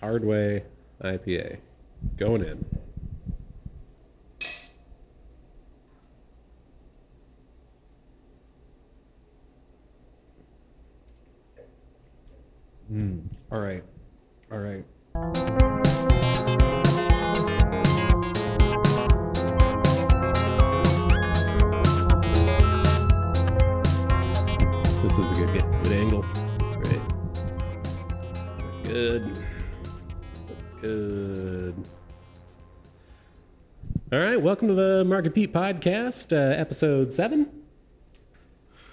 Hardway IPA. Going in. All right. All right. This is a good angle. Right. Good. All right, welcome to the Marc and Pete podcast, episode 7.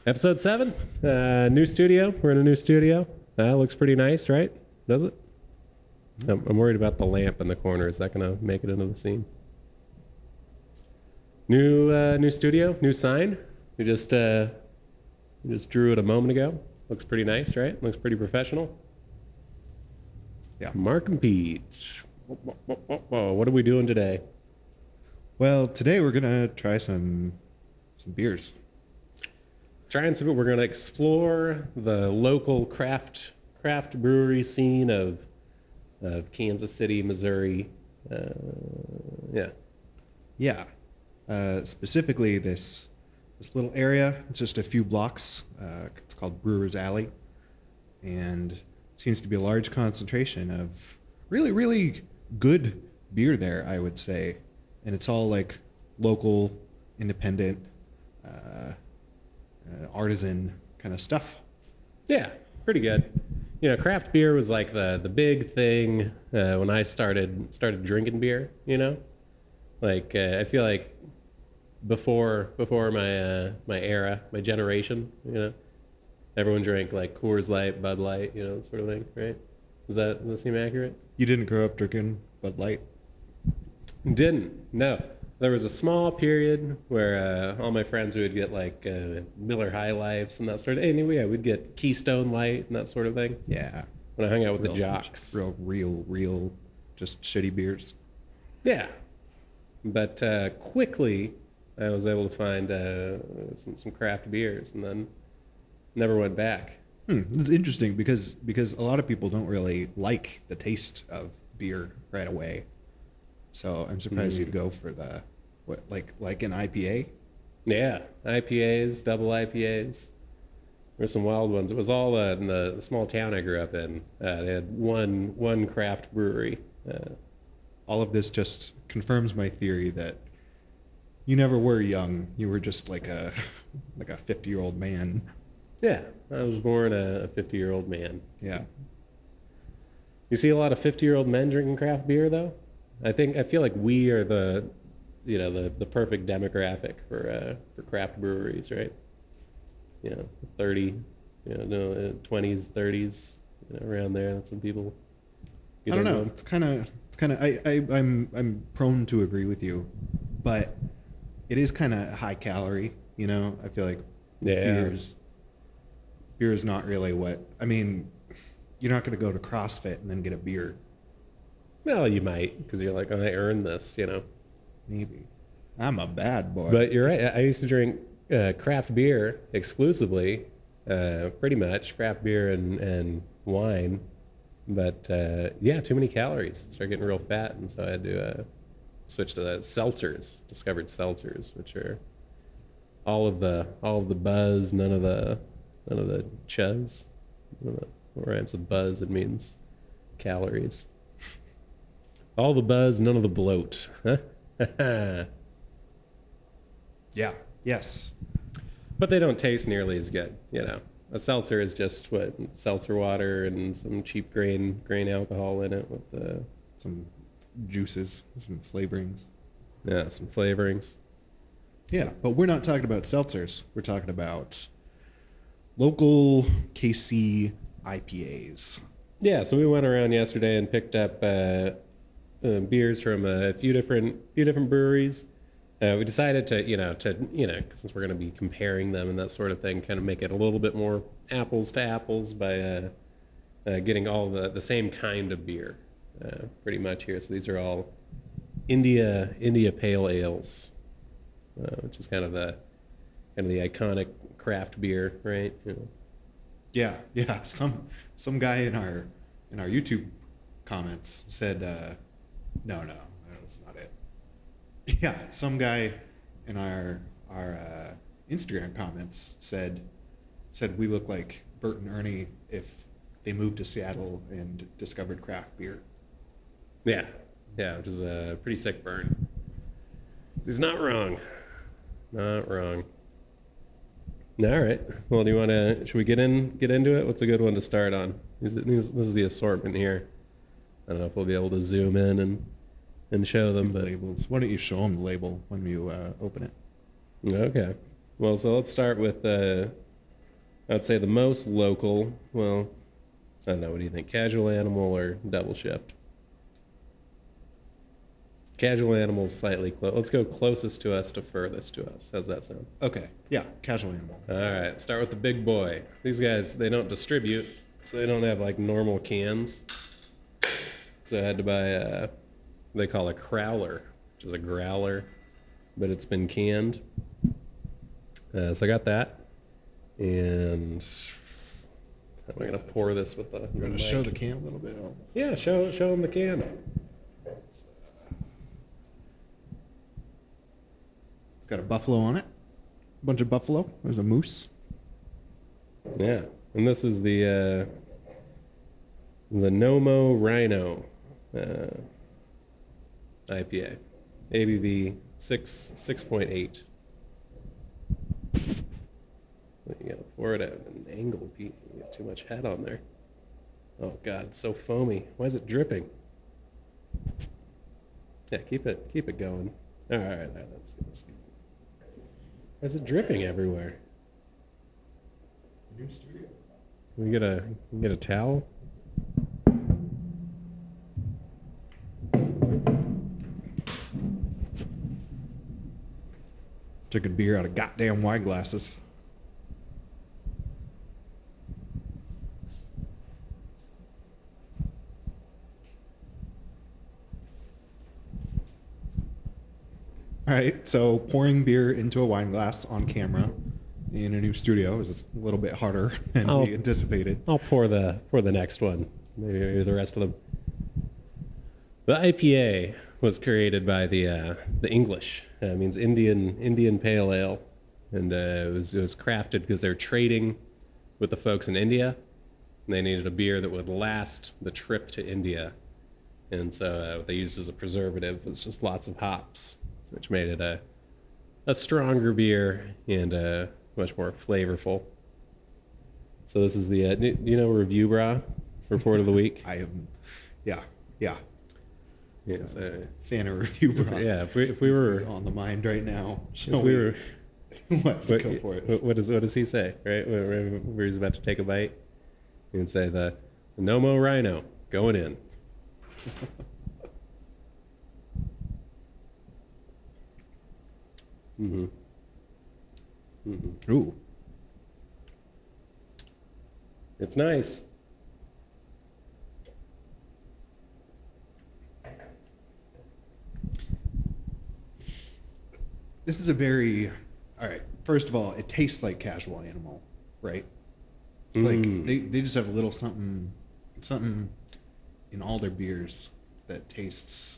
Episode 7. New studio. We're in a new studio. Looks pretty nice, right? Does it? I'm worried about the lamp in the corner. Is that going to make it into the scene? New studio, new sign. We just drew it a moment ago. Looks pretty nice, right? Looks pretty professional. Yeah. Marc and Pete. What are we doing today? Well, today we're gonna try some beers. We're going to explore the local craft brewery scene of Kansas City, Missouri. Yeah. Specifically this little area. It's just a few blocks. It's called Brewer's Alley, and it seems to be a large concentration of really, really good beer there, I would say. And it's all like local, independent, artisan kind of stuff. Yeah, pretty good. You know, craft beer was like the big thing when I started drinking beer. You know, like I feel like before my era, my generation, you know, everyone drank like Coors Light, Bud Light, you know, that sort of thing, right? Does that seem accurate? You didn't grow up drinking Bud Light? Didn't. No. There was a small period where all my friends would get like Miller High Lifes and that sort of thing. Anyway, we'd get Keystone Light and that sort of thing. Yeah. When I hung out with the jocks. Real, just shitty beers. Yeah. But quickly, I was able to find some craft beers and then never went back. It's interesting because a lot of people don't really like the taste of beer right away. So I'm surprised you'd go for the like an IPA. Yeah, IPAs, double IPAs. There's some wild ones. It was all in the small town I grew up in. They had one craft brewery. All of this just confirms my theory that you never were young. You were just like a 50-year-old man. Yeah, I was born a 50-year-old man. Yeah. You see a lot of 50-year-old men drinking craft beer though. I feel like we are the perfect demographic for craft breweries, right? You know, 30, 20s, 30s, around there. That's when people get I don't know. into It's kind of I'm prone to agree with you, but it is kind of high calorie. You know, I feel like beer is not really what I mean. You're not going to go to CrossFit and then get a beer. Well, you might, because you're like, oh, I earned this, you know. Maybe. I'm a bad boy. But you're right. I used to drink craft beer exclusively, pretty much, craft beer and wine. But, too many calories. Started getting real fat, and so I had to switch to the seltzers, discovered seltzers, which are all of the buzz, none of the chuzz. What rhymes with buzz? It means calories. All the buzz, none of the bloat. Huh? Yeah. Yes. But they don't taste nearly as good, you know. A seltzer is just seltzer water and some cheap grain alcohol in it with some juices, some flavorings. Yeah, some flavorings. Yeah, but we're not talking about seltzers. We're talking about local KC IPAs. Yeah, so we went around yesterday and picked up beers from a few different breweries. We decided to, since we're going to be comparing them and that sort of thing, kind of make it a little bit more apples to apples by getting all the same kind of beer, pretty much here. So these are all India Pale Ales, which is kind of the iconic craft beer, right? Yeah. Some guy in our YouTube comments said, no, that's not it. Yeah, some guy in our Instagram comments said we look like Bert and Ernie if they moved to Seattle and discovered craft beer. Yeah, yeah, which is a pretty sick burn. He's not wrong. Not wrong. All right. Well, do you want to? Should we get into it? What's a good one to start on? This is the assortment here. I don't know if we'll be able to zoom in and show See them, the but labels. Why don't you show them the label when you open it? okay. Well, so let's start with I'd say the most local. Well, I don't know. What do you think? Casual Animal or Double Shift? Casual Animal's slightly close. Let's go closest to us to furthest to us. How's that sound? Okay, yeah, Casual Animal. All right, start with the big boy. These guys, they don't distribute, so they don't have like normal cans. So I had to buy they call a crowler, which is a growler, but it's been canned. So I got that. And how am I going to pour this with the You want to mic? show the can a little bit? Yeah, show them the can. It's got a buffalo on it. A bunch of buffalo. There's a moose. Yeah, and this is the Nomo Rhino IPA, ABV 6.8. You gotta pour it at an angle, Pete. You got too much head on there. Oh God, it's so foamy. Why is it dripping? Yeah, keep it going. All right, that's good. Why is it dripping everywhere? New studio. Can we get a towel? Took a beer out of goddamn wine glasses. All right, so pouring beer into a wine glass on camera in a new studio is a little bit harder than we anticipated. I'll pour the next one. Maybe the rest of them. The IPA was created by the English. It means Indian Pale Ale, and it was crafted because they're trading with the folks in India. And they needed a beer that would last the trip to India, and so what they used as a preservative was just lots of hops, which made it a stronger beer and much more flavorful. So this is the do you know Review Bra report of the week? I am, yeah. Yes. Fan of Review Bra. Yeah. If we were on the mind right now, if we were go for it. What does he say? Right, where he's about to take a bite, you can say the Nomo Rhino going in. Mm-hmm. Mm-hmm. Ooh, It's nice. this is a very. All right. First of all, it tastes like Casual Animal, right? Like they just have a little something in all their beers that tastes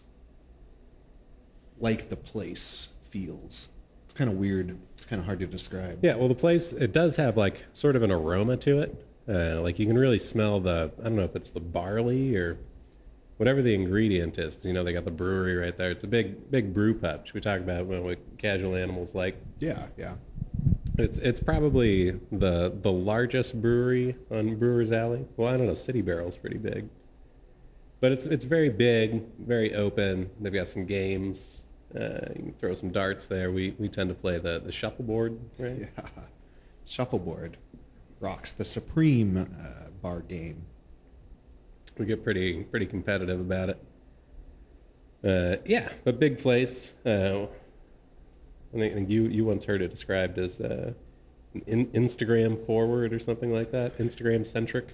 like the place feels. It's kind of weird. It's kind of hard to describe. Yeah, well, the place, it does have like sort of an aroma to it. Like you can really smell I don't know if it's the barley or whatever the ingredient is, because they got the brewery right there. It's a big brew pub. Should we talk about what Casual Animals like? Yeah. It's probably the largest brewery on Brewers Alley. Well, I don't know, City Barrel's pretty big. But it's very big, very open. They've got some games. You can throw some darts there. We tend to play the shuffleboard, right? Yeah. Shuffleboard rocks. The supreme bar game. We get pretty competitive about it. Yeah, but big place. I think you once heard it described as Instagram forward or something like that. Instagram centric.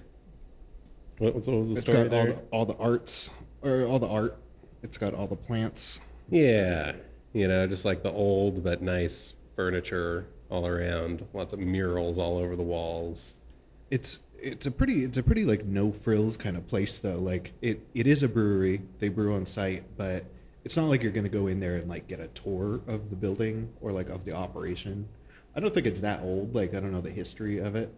What was the It's story got there? all the arts or all the art. It's got all the plants. Yeah, just like the old but nice furniture all around. Lots of murals all over the walls. It's it's a pretty like no frills kind of place though. Like it is a brewery. They brew on site, but it's not like you're gonna go in there and like get a tour of the building or like of the operation. I don't think it's that old. Like I don't know the history of it.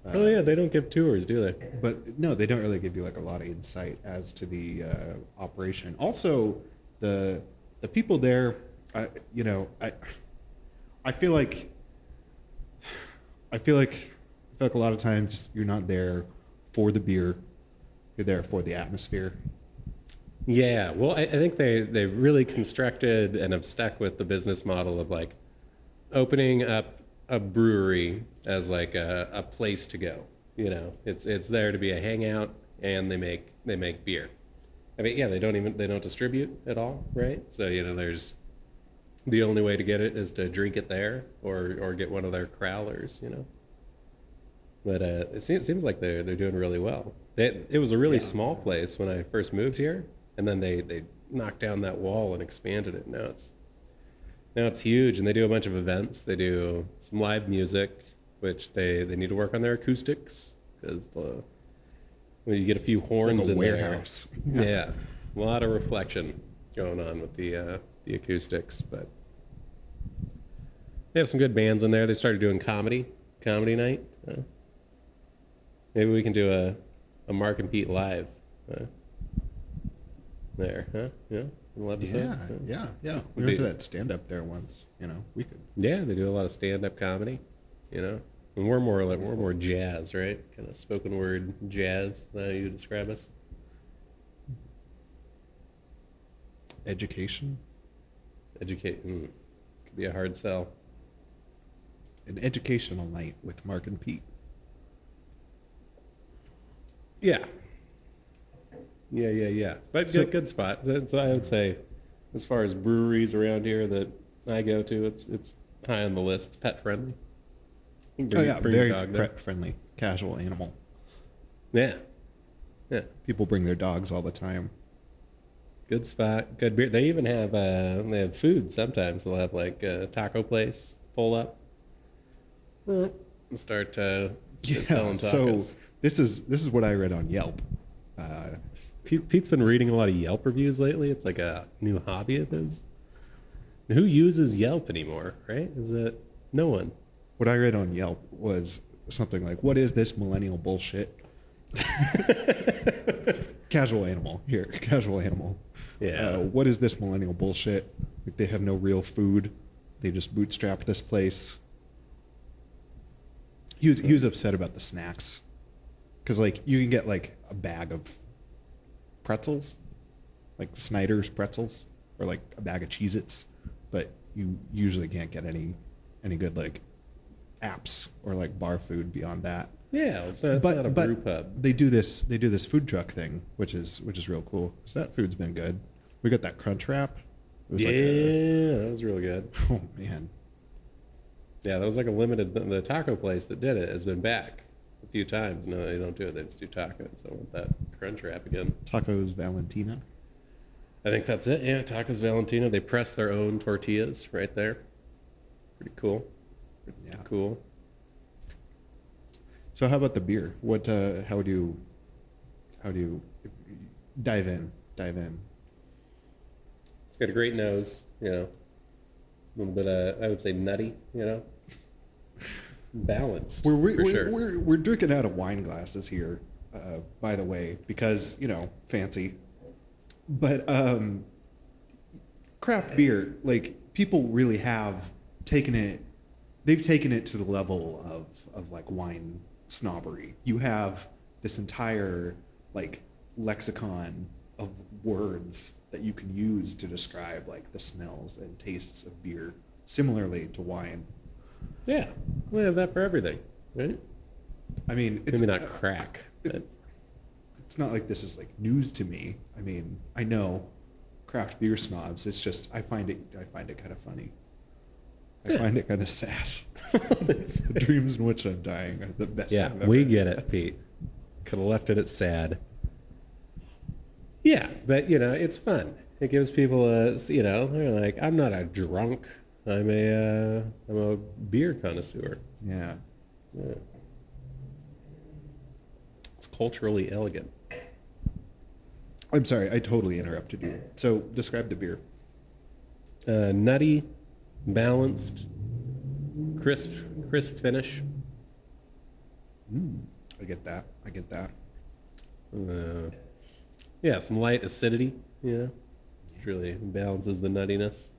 Oh Uh, yeah, they don't give tours, do they? but no, they don't really give you like a lot of insight as to the operation. Also, the the people there, I you know, I feel like I feel like a lot of times you're not there for the beer, you're there for the atmosphere. Yeah, well, I think they really constructed and have stuck with the business model of like opening up a brewery as like a place to go. You know, it's there to be a hangout, and they make beer. I mean, yeah, they don't distribute at all, right? So you know, there's the only way to get it is to drink it there or get one of their crowlers. You know, but it seems like they're doing really well. It was a really Yeah. small place when I first moved here, and then they knocked down that wall and expanded it. Now it's huge, and they do a bunch of events. They do some live music, which they need to work on their acoustics because when you get a few It's like horns a in there, warehouse. Yeah. yeah, a lot of reflection going on with the acoustics. But they have some good bands in there. They started doing comedy night. Maybe we can do a Marc and Pete live uh, there, huh? Yeah, an episode. Yeah, yeah, yeah. We Would went to be that stand up there once. We could. Yeah, they do a lot of stand-up comedy, you know. And we're more jazz, right? Kind of spoken word jazz. Is that how you describe us? Education, Educate could be a hard sell. an educational night with Mark and Pete. Yeah, yeah. But So, good spot. So I would say, as far as breweries around here that I go to, it's high on the list. It's pet friendly. You can oh bring yeah, bring your very dog there. pet friendly, casual animal. Yeah, yeah. People bring their dogs all the time. Good spot. Good beer. They have food sometimes. They'll have like a taco place pull up and start Yeah. selling So tacos. this is what I read on Yelp. Uh, Pete's been reading a lot of Yelp reviews lately. It's like a new hobby of his. Who uses Yelp anymore, right? Is it no one? what I read on Yelp was something like, "What is this millennial bullshit?" Casual animal here. Casual animal. Yeah. What is this millennial bullshit? Like they have no real food. They just bootstrapped this place. He was upset about the snacks because like you can get like a bag of pretzels, like Snyder's pretzels, or like a bag of Cheez-Its, but you usually can't get any good like apps or like bar food beyond that. Yeah, it's not a brew pub. They do this food truck thing, which is real cool. 'Cause that food's been good. We got that crunch wrap. It was Yeah, like a that was really good. oh man, Yeah, that was like a limited. The taco place that did it has been back a few times. No, they don't do it. They just do tacos. I want that crunch wrap again. tacos Valentina. I think that's it. Yeah, Tacos Valentino. They press their own tortillas right there. Pretty cool. Yeah. Pretty cool. So how about the beer? What? How do you dive in? Dive in. It's got a great nose. You know, a little bit. I would say nutty. You know, balanced We're we're for we're, sure. we're, we're drinking out of wine glasses here, by the way, because fancy. But craft beer, like people really have taken it. They've taken it to the level of like wine snobbery. You have this entire like lexicon of words that you can use to describe like the smells and tastes of beer, similarly to wine. Yeah, we have that for everything, right? I mean, Maybe not crack, it- but it's not like this is like news to me. I mean, I know craft beer snobs. It's just I find it kind of funny. I Yeah. find it kind of sad. The dreams in which I'm dying are the best. yeah, I've ever we get had. it, Pete. Could have left it at sad. Yeah, but it's fun. It gives people they're like, I'm not a drunk. I'm a beer connoisseur. Yeah. Yeah. culturally elegant. I'm sorry, I totally interrupted you. So describe the beer. Nutty, balanced, crisp, crisp finish. I get that. I get that. Uh, yeah, some light acidity. Yeah, which really balances the nuttiness.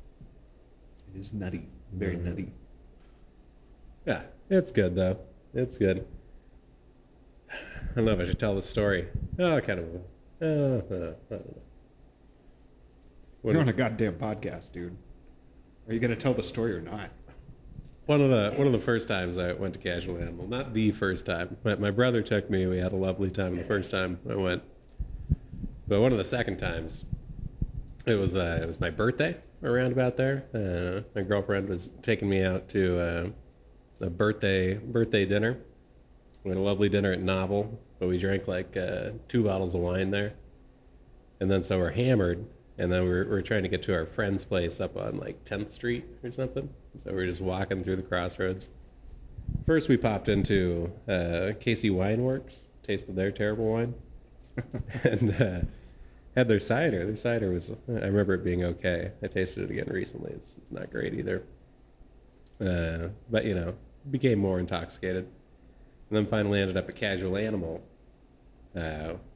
It is nutty. Very nutty. Yeah, it's good though. It's good. I don't know if I should tell the story. Oh, kind of. I don't know. You're on a goddamn podcast, dude. Are you gonna tell the story or not? One of the first times I went to Casual Animal, not the first time. My brother took me. We had a lovely time the first time I went. But one of the second times, it was my birthday around about there. My girlfriend was taking me out to a birthday dinner. We had a lovely dinner at Novel, but we drank like 2 bottles of wine there, and then so we're hammered, and then we're trying to get to our friend's place up on like 10th Street or something. So we're just walking through the crossroads. First, we popped into Casey Wine Works, tasted their terrible wine, and had their cider. Their cider was, I remember it being okay. I tasted it again recently. It's not great either. But, became more intoxicated. And then finally ended up at Casual Animal,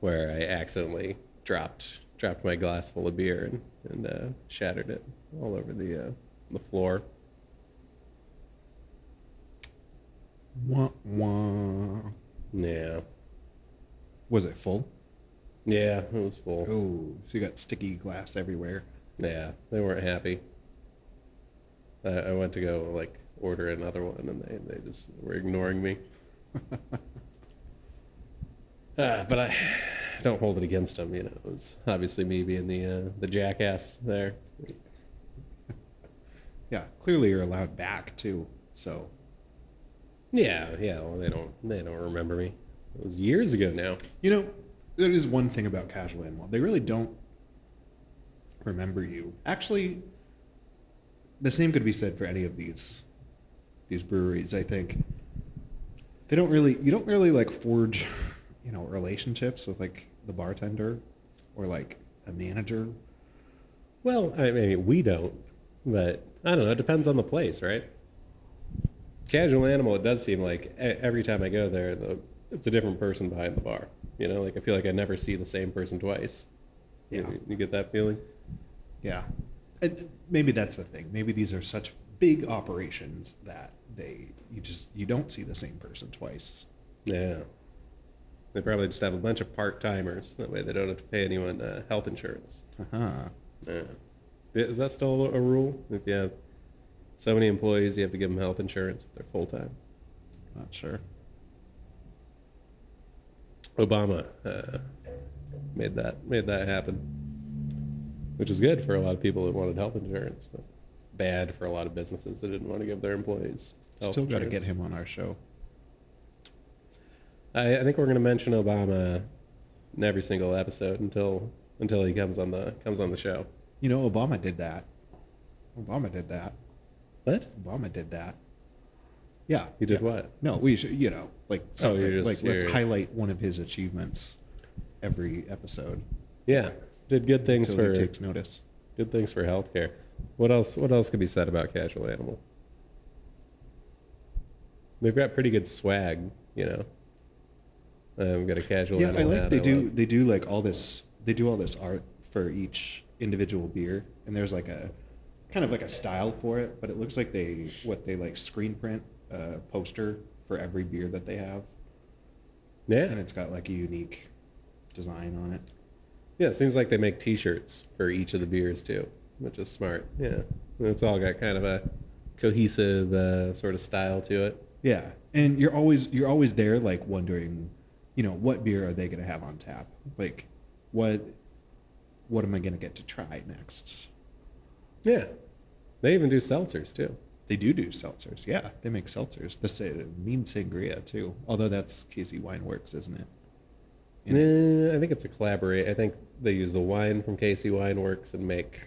where I accidentally dropped my glass full of beer and shattered it all over the floor. Wah, wah. Yeah. Was it full? Yeah, it was full. Oh, so you got sticky glass everywhere. Yeah, they weren't happy. I went to go like order another one, and they just were ignoring me. But I don't hold it against them. It was obviously me being the jackass there. Yeah, clearly you're allowed back too. So Yeah. Well, they don't remember me. It was years ago now. there is one thing about Casual Animal. They really don't remember you. Actually, the same could be said for any of these breweries. I think you don't really like forge, relationships with like the bartender or like a manager. Well, I mean, we don't, but I don't know. It depends on the place, right? Casual Animal, it does seem like every time I go there, it's a different person behind the bar. Like I feel like I never see the same person twice. Yeah. You get that feeling? Yeah. Maybe that's the thing. Maybe these are such big operations that you don't see the same person twice. Yeah. They probably just have a bunch of part-timers. That way they don't have to pay anyone health insurance. Uh-huh. Yeah. Is that still a rule? If you have so many employees, you have to give them health insurance if they're full-time. Not sure. Obama made that happen, which is good for a lot of people that wanted health insurance, but bad for a lot of businesses that didn't want to give their employees health Still got to insurance. get him on our show. I think we're going to mention Obama in every single episode until he comes on the show. Obama did that. Obama did that. What? Obama did that. Yeah. He did yeah. what? No, we should, like something. Let's you're- highlight one of his achievements every episode. Yeah, did good things until for he takes notice. good things for healthcare. What else could be said about Casual Animal? They've got pretty good swag. We've got a Casual Yeah, Animal I like hat they do like all this. They do all this art for each individual beer, and there's like a kind of like a style for it, but it looks like they like screen print a poster for every beer that they have, Yeah, and it's got like a unique design on it. yeah. It seems like they make T-shirts for each of the beers too, which is smart. Yeah, and it's all got kind of a cohesive sort of style to it. Yeah, and you're always there like wondering, what beer are they gonna have on tap? Like, what am I gonna get to try next? Yeah, they even do seltzers too. They do seltzers. Yeah, they make seltzers. The mean sangria too. Although that's Casey Wine Works, isn't it? I think it's a collaborate. I think they use the wine from Casey Wine Works and make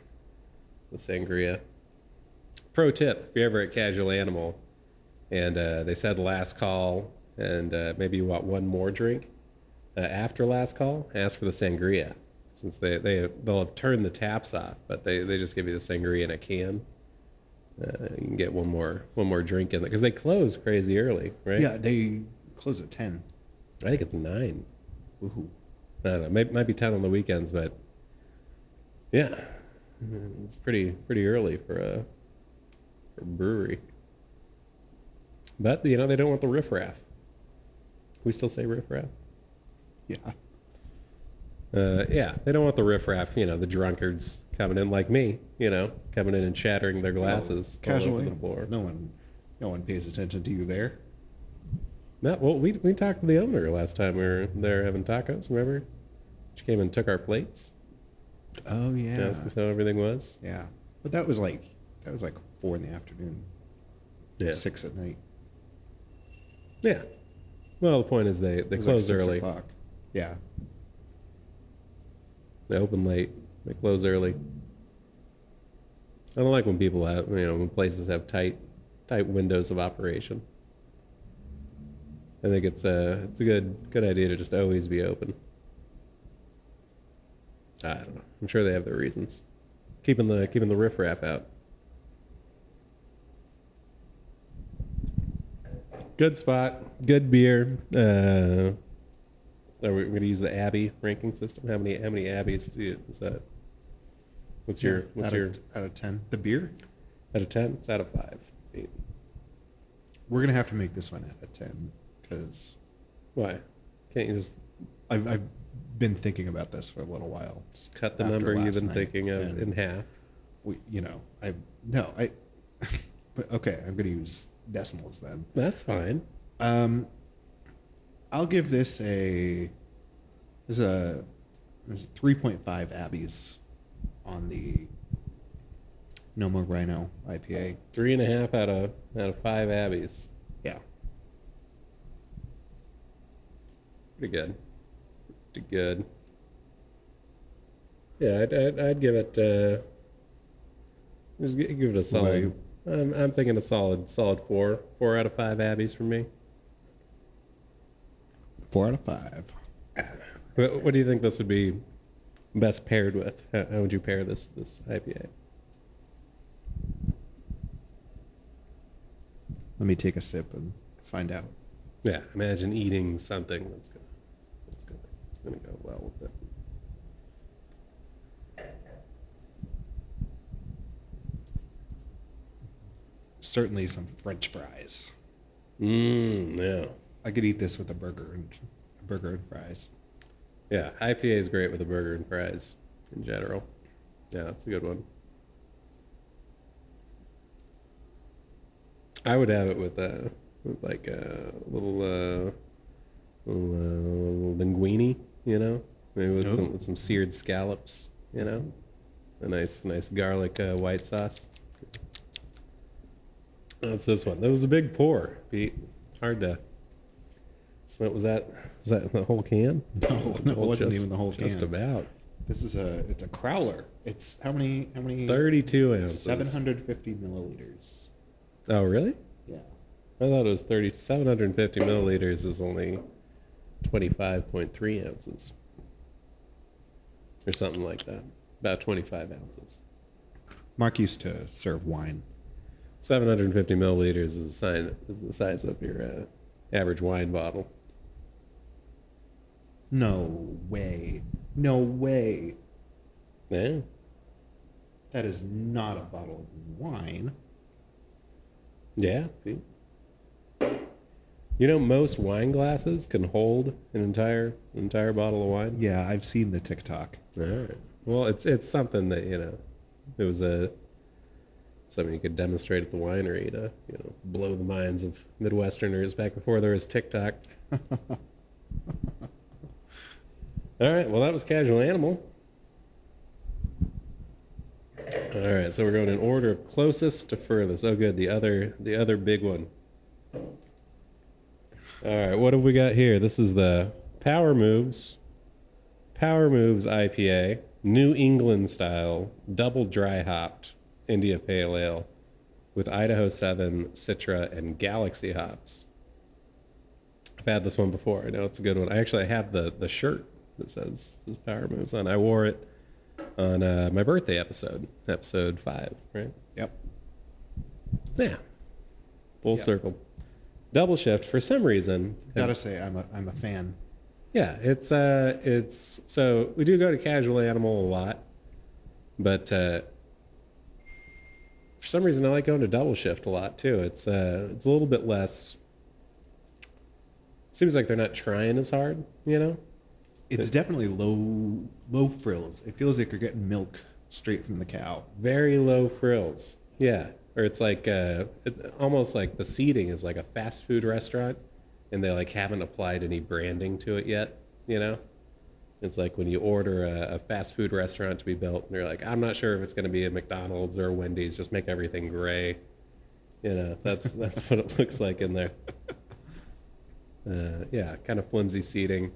the sangria. Pro tip: if you're ever at Casual Animal, and they said last call, and maybe you want one more drink, after last call, ask for the sangria, since they'll have turned the taps off, but they just give you the sangria in a can. You can get one more drink in there because they close crazy early, right? Yeah, they close at 10. I think it's 9. Woohoo. I don't know. Might be 10 on the weekends, but yeah, it's pretty early for a brewery. But they don't want the riffraff. We still say riffraff. Yeah. Yeah, they don't want the riffraff. The drunkards coming in like me. Coming in and shattering their glasses all Casually. over the floor. No one pays attention to you there. No, well, we talked to the owner last time we were there having tacos. Remember? She came and took our plates. Oh yeah. Asked us how everything was. Yeah. But that was like 4 in the afternoon. Yeah. 6 at night. Yeah. Well, the point is they It was close like 6 early. o'clock. Yeah. They open late. They close early. I don't like when people have when places have tight windows of operation. I think it's a good idea to just always be open. I don't know. I'm sure they have their reasons. Keeping the riffraff out. Good spot. Good beer. Are we going to use the Abbey ranking system? How many Abbeys is that? What's your out of 10? The beer? out of 10? It's out of 5. 8. We're gonna have to make this one out of 10 because Why? Can't you just I've been thinking about this for a little while. cut the After number you've last been night, thinking of and- in half? But okay, I'm gonna use decimals then. That's fine. I'll give this there's 3.5 Abbeys on the Noma Rhino IPA. 3.5 out of 5 Abbeys. Yeah. Pretty good. Pretty good. Yeah, I'd give it give it a solid. you? I'm thinking a solid 4 out of 5 Abbeys for me. 4 out of 5. What do you think this would be best paired with? How would you pair this IPA? Let me take a sip and find out. Yeah, imagine eating something that's gonna go well with it. Certainly some French fries. Yeah. I could eat this with a burger and fries. Yeah, IPA is great with a burger and fries in general. Yeah, that's a good one. I would have it with like a little linguine, maybe with Ooh. some seared scallops, a nice garlic white sauce. That's this one. That was a big pour, Pete. Hard to. Was that the whole can? No, it wasn't even the whole Just can. about. It's a crowler. It's how many? 32 ounces. 750 milliliters. Oh, really? Yeah. I thought it was 750 milliliters is only 25.3 ounces. Or something like that. About 25 ounces. Mark used to serve wine. 750 milliliters is the size of your average wine bottle. No way. No way. Yeah. That is not a bottle of wine. Yeah. Pete. Most wine glasses can hold an entire bottle of wine. Yeah, I've seen the TikTok. All right. Well, it's something that it was something you could demonstrate at the winery to blow the minds of Midwesterners back before there was TikTok. All right. Well, that was Casual Animal. All right. So we're going in order of closest to furthest. Oh, good. The other big one. All right. What have we got here? This is the Power Moves IPA, New England style, double dry hopped India Pale Ale with Idaho 7, Citra, and Galaxy hops. I've had this one before. I know it's a good one. I have the shirt that says Power Moves on. I wore it on my birthday episode 5, right? Yep. Yeah, full Yep. circle. Double shift for some reason. Gotta say, I'm a fan. Yeah, it's so we do go to Casual Animal a lot, but for some reason I like going to double shift a lot too. It's a little bit less. Seems like they're not trying as hard, you know. It's definitely low frills. It feels like you're getting milk straight from the cow. Very low frills. Yeah, or it's like almost like the seating is like a fast food restaurant, and they like haven't applied any branding to it yet. You know, it's like when you order a fast food restaurant to be built, and they're like, I'm not sure if it's going to be a McDonald's or a Wendy's. Just make everything gray. You know, that's what it looks like in there. Yeah, kind of flimsy seating,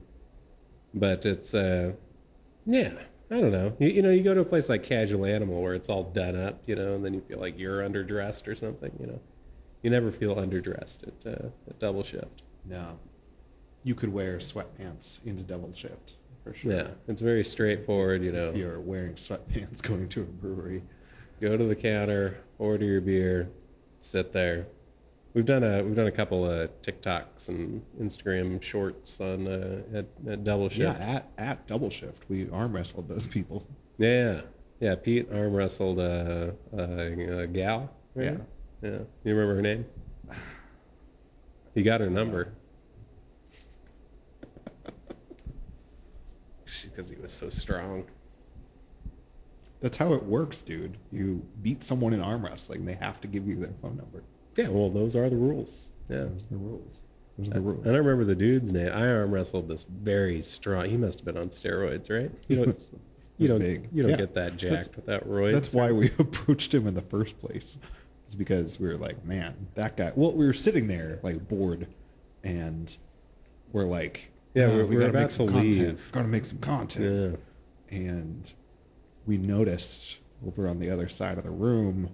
but it's yeah, I don't know. You know, you go to a place like Casual Animal where it's all done up, you know, and then you feel like you're underdressed or something, you know. You never feel underdressed at double shift. No. You could wear sweatpants into double shift for sure. Yeah, it's very straightforward, you know. If you're wearing sweatpants going to a brewery. Go to the counter, order your beer, sit there. We've done a couple of TikToks and Instagram shorts on at double shift. Yeah, at double shift, we arm wrestled those people. Yeah, yeah. Pete arm wrestled a gal. Right? Yeah. Yeah. You remember her name? You got her number. Because he was so strong. That's how it works, dude. You beat someone in arm wrestling, they have to give you their phone number. Yeah, well, those are the rules. Yeah. Those are the rules. Those are the rules. I don't remember the dude's name. I arm wrestled this very strong. He must have been on steroids, right? You don't. You don't. Big. You don't Yeah. get that jacked without roids. That's why we approached him in the first place. It's because we were like, man, that guy. Well, we were sitting there like bored, and we're like, Yeah, "Oh, we're gotta about make some to content. leave. Gotta make some content." Yeah. And we noticed over on the other side of the room,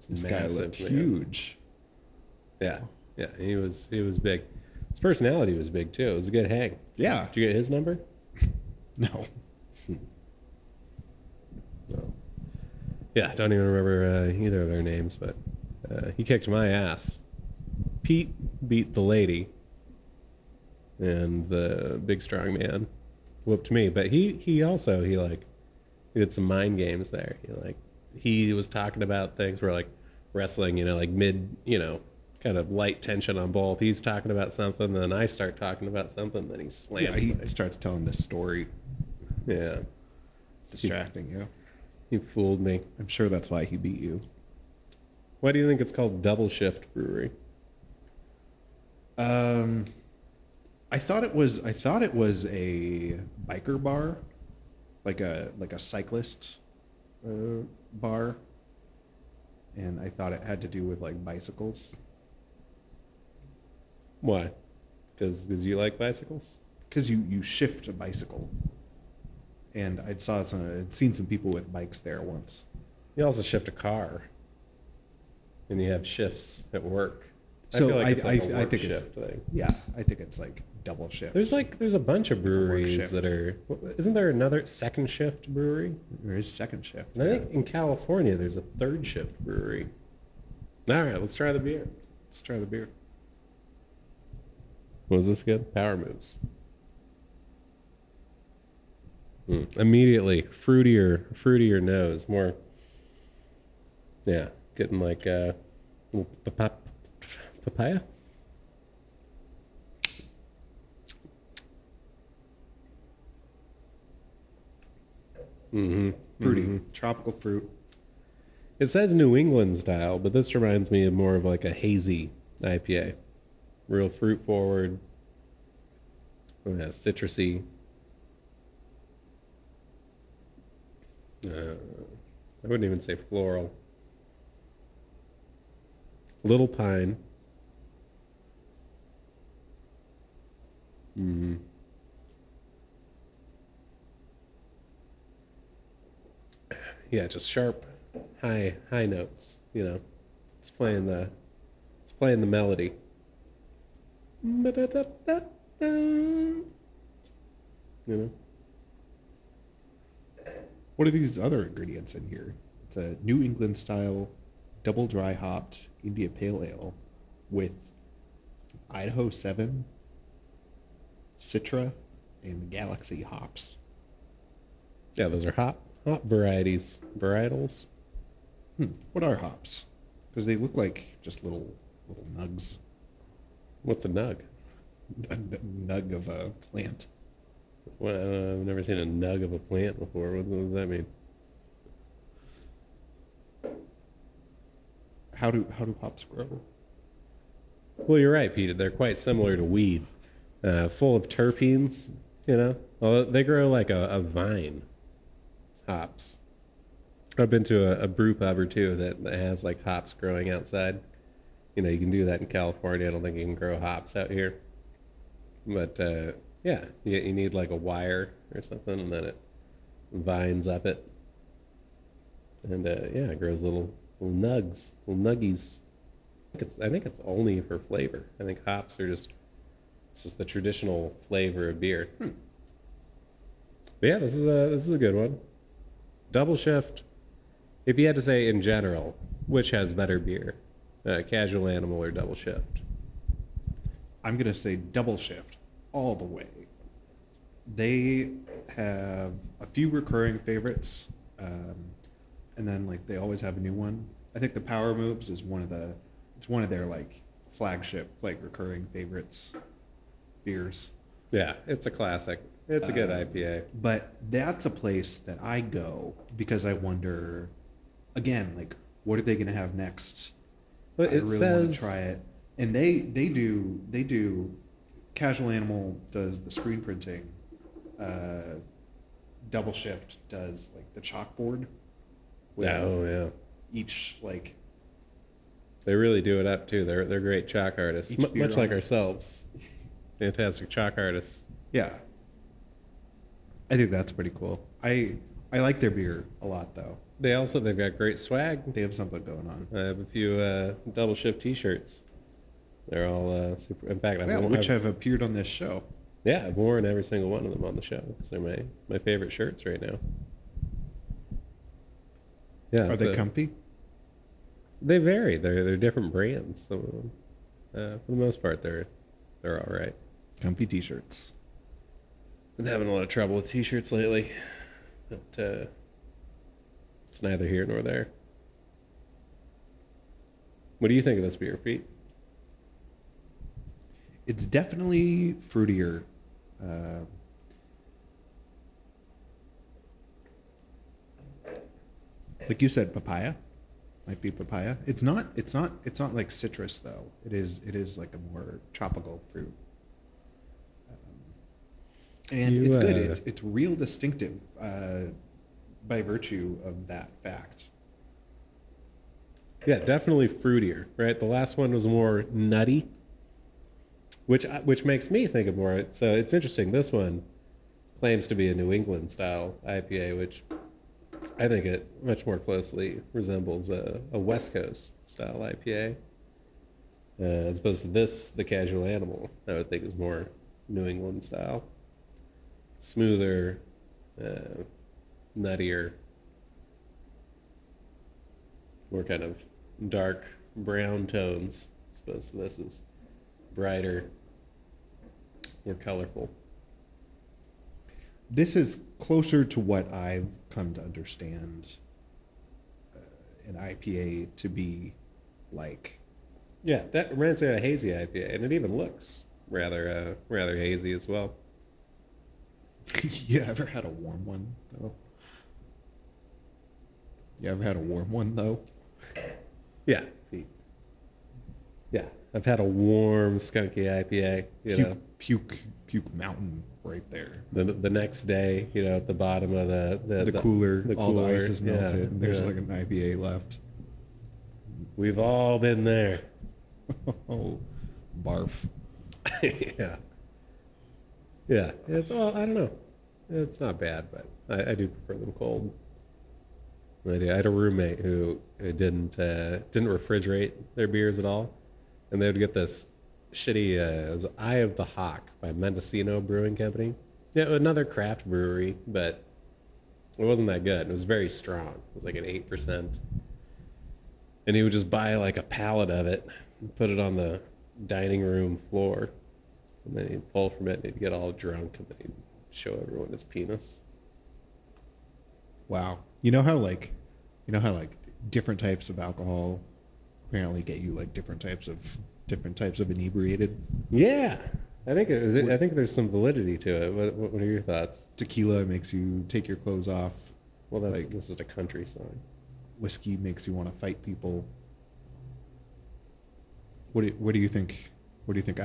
this guy Massive, looked man. huge. Yeah. Yeah. He was big. His personality was big too. It was a good hang. Yeah. Did you get his number? No. Well, yeah, I don't even remember either of their names, but he kicked my ass. Pete beat the lady, and the big strong man whooped me. But he did some mind games there. He was talking about things where like wrestling, you know, like mid, you know, kind of light tension on both. He's talking about something, then I start talking about something, then he slams Yeah, he me. starts telling this story, Yeah, distracting you. he fooled me. I'm sure that's why he beat you. Why do you think it's called Double Shift Brewery? I thought it was a biker bar, like a cyclist bar, and I thought it had to do with like bicycles. Why? Because you like bicycles? Because you shift a bicycle, and I'd seen some people with bikes there once. You also shift a car, and you have shifts at work. So feel like it's like a I work think shift thing. yeah, I think it's like double shift. There's a bunch of breweries shift. that are. Isn't there another second shift brewery? There is second shift. And I think in California there's a third shift brewery. All right, let's try the beer. Let's try the beer. Was this good? Power moves. Immediately fruitier nose, more. Yeah, getting like papaya. Mm-hmm. Fruity, Mm-hmm. tropical fruit. It says New England style, but this reminds me of more of like a hazy IPA. Real fruit forward. Yeah, citrusy. I wouldn't even say floral. Little pine. Mm. Yeah, just sharp, high notes. You know, it's playing the melody. Ba-da-da-da-da. You know, What are these other ingredients in here? It's a New England style double dry hopped India Pale Ale with Idaho 7, Citra, and Galaxy hops. yeah, those are hop varieties, varietals. What are hops? Because they look like just little nugs, What's a nug? nug of a plant. Well, I've never seen a nug of a plant before. What does that mean? How do hops grow? Well, you're right, Pete. They're quite similar to weed, full of terpenes. You know, well, they grow like a vine. Hops. I've been to a brew pub or two that has like hops growing outside. You know, you can do that in California. I don't think you can grow hops out here. But yeah, you need like a wire or something, and then it vines up it, and yeah, it grows little nugs, little nuggies. I think it's only for flavor. I think hops are just it's just the traditional flavor of beer. But yeah, this is a good one. Double shift. If you had to say in general, which has better beer, Casual Animal or Double Shift? I'm gonna say double shift all the way. They have a few recurring favorites, and then like they always have a new one. I think the Power Moves is it's one of their like flagship like recurring favorites beers. Yeah, it's a classic. It's a good Um, IPA. but that's a place that I go because I wonder, again, like what are they gonna have next? But I it really want to says try it. And they do Casual Animal does the screen printing. Uh, Double Shift does like the chalkboard with oh yeah, each like they really do it up too. They're great chalk artists, each beer much on like it. ourselves. Fantastic chalk artists. Yeah, I think that's pretty cool. I like their beer a lot though. They've got great swag. They have something going on. I have a few Double Shift T-shirts. They're all super. In fact, Yeah, which have appeared on this show. yeah, I've worn every single one of them on the show because they're my favorite shirts right now. Yeah, Are they comfy? they vary. They're different brands. Some of them. For the most part, they're all right. Comfy T-shirts. Been having a lot of trouble with T-shirts lately, but it's neither here nor there. What do you think of this beer, Pete? It's definitely fruitier. Uh, like you said, papaya might be papaya. It's not. It's not. It's not like citrus though. It is. It is like a more tropical fruit. And You it's good. It's real distinctive by virtue of that fact. yeah, definitely fruitier, right? The last one was more nutty, which makes me think of more. So it's interesting. This one claims to be a New England style IPA, which I think it much more closely resembles a West Coast style IPA, as opposed to this, the Casual Animal. I would think is more New England style, smoother, nuttier, more kind of dark brown tones. As opposed to this is brighter, more colorful. This is closer to what I've come to understand an IPA to be like. Yeah, that reminds me of a hazy IPA, and it even looks rather hazy as well. You ever had a warm one though? You ever had a warm one though? Yeah, yeah. I've had a warm, skunky IPA. You know, Puke mountain right there. the next day, you know, at the bottom of The cooler, the all the ice cooler, is melted. yeah, And there's yeah. like an IPA left. We've all been there. Oh, barf. Yeah, yeah. It's well, I don't know. It's not bad, but I do prefer them cold. I do. I had a roommate who didn't refrigerate their beers at all, and they would get this shitty. It was Eye of the Hawk by Mendocino Brewing Company. Yeah, another craft brewery, but it wasn't that good. It was very strong. It was like an 8%. And he would just buy like a pallet of it and put it on the dining room floor. And then he'd pull from it and he'd get all drunk and then he'd show everyone his penis. Wow. You know how like different types of alcohol apparently get you like different types of inebriated. Yeah. I think there's some validity to it. What are your thoughts? Tequila makes you take your clothes off. Well, Like this is a country song. whiskey makes you want to fight people. What do you think? What do you think?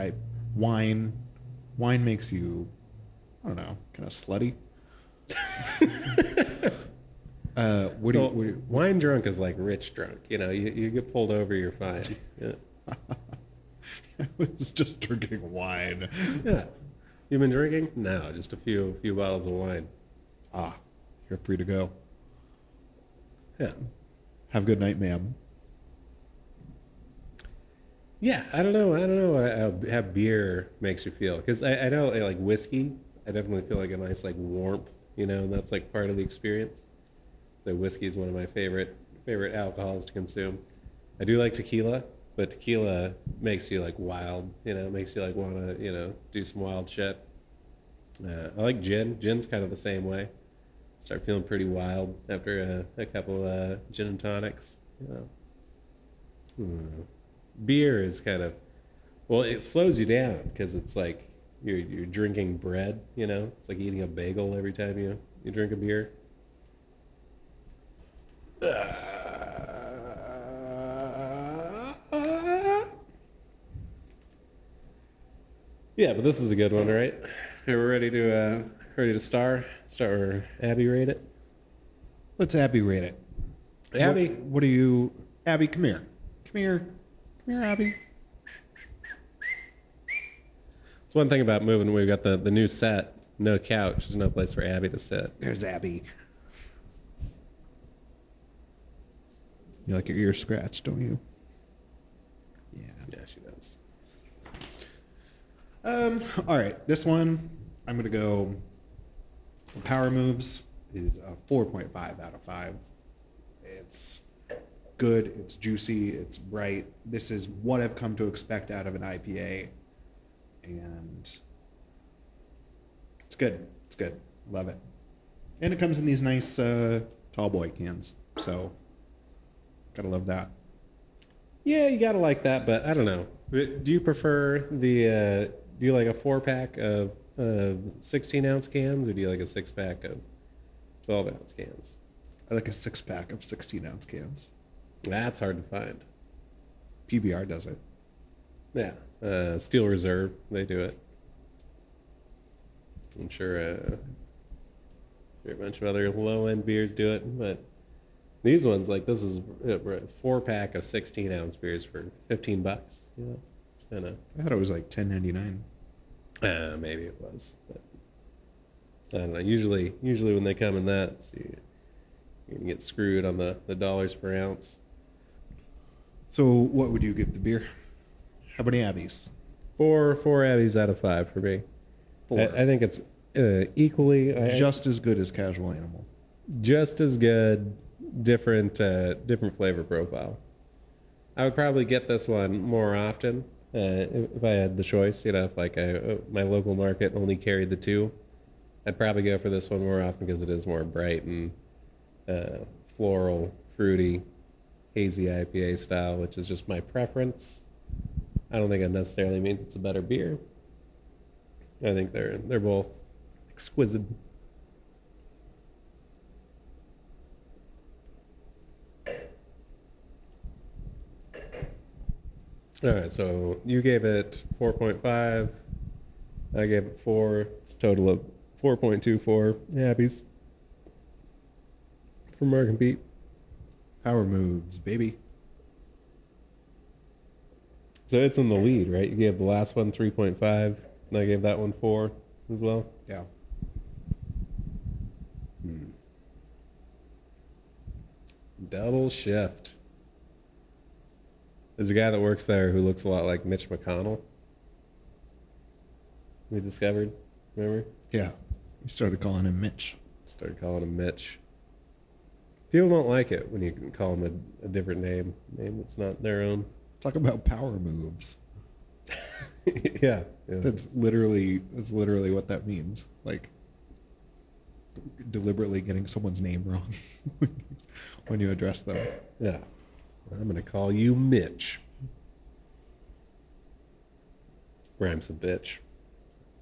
Wine wine makes you, I don't know, kind of slutty. Well, wine drunk is like rich drunk. You know, you get pulled over, you're fine. Yeah. I was just drinking wine. Yeah. You've been drinking? No, just a few bottles of wine. Ah, you're free to go. Yeah. Have a good night, ma'am. Yeah, I don't know. I don't know how beer makes you feel because I know like whiskey. I definitely feel like a nice like warmth, you know, and that's like part of the experience. So whiskey is one of my favorite alcohols to consume. I do like tequila, but tequila makes you like wild, you know, makes you like want to, you know, do some wild shit. I like gin. Gin's kind of the same way. Start feeling pretty wild after a couple gin and tonics. You know. Beer is kind of, well, it slows you down because it's like you're drinking bread. You know, it's like eating a bagel every time you drink a beer. Yeah, but this is a good one, right? Are we ready to start or Abby rate it? Let's Abby rate it. Abby, What do you, Abby? Come here. Come here. Come here, Abby. it's one thing about moving. We've got the new set, no couch. There's no place for Abby to sit. There's Abby. You like your ears scratched, don't you? Yeah. Yeah, she does. All right. This one, I'm gonna go. Power Moves is a 4.5 out of 5. It's good. It's juicy. It's bright. This is what I've come to expect out of an IPA, and it's good. It's good. Love it. And it comes in these nice tall boy cans. So gotta love that. Yeah, you gotta like that, but I don't know. Do you prefer the? Do you like a 4-pack of 16-ounce cans, or do you like a 6-pack of 12-ounce cans? I like a 6-pack of 16-ounce cans. That's hard to find. PBR does it. Yeah, Steel Reserve, they do it. I'm sure, sure a bunch of other low-end beers do it, but these ones, like this is a 4-pack of 16-ounce beers for $15. You know, it's kind of. I thought it was like $10.99. Maybe it was, but I don't know. Usually when they come in that, so you're gonna get screwed on the dollars per ounce. So what would you give the beer? How many Abbies? Four Abbies out of 5 for me. 4. I think it's equally Just as good as Casual Animal. just as good, different flavor profile. I would probably get this one more often if I had the choice. You know, if like my local market only carried the 2, I'd probably go for this one more often because it is more bright and floral, fruity, hazy IPA style, which is just my preference. I don't think it necessarily means it's a better beer. I think they're both exquisite. All right, so you gave it 4.5. I gave it 4. It's a total of 4.24 Abbies for Marc and Pete. Power Moves, baby. So it's in the lead, right? You gave the last one 3.5, and I gave that one 4 as well. Yeah. Double shift. There's a guy that works there who looks a lot like Mitch McConnell. we discovered. Remember? Yeah. We started calling him Mitch. Started calling him Mitch. People don't like it when you can call him a different name that's not their own. Talk about power moves. Yeah. That's literally what that means. Like deliberately getting someone's name wrong when you address them. Yeah. I'm gonna call you Mitch. Rhymes with bitch.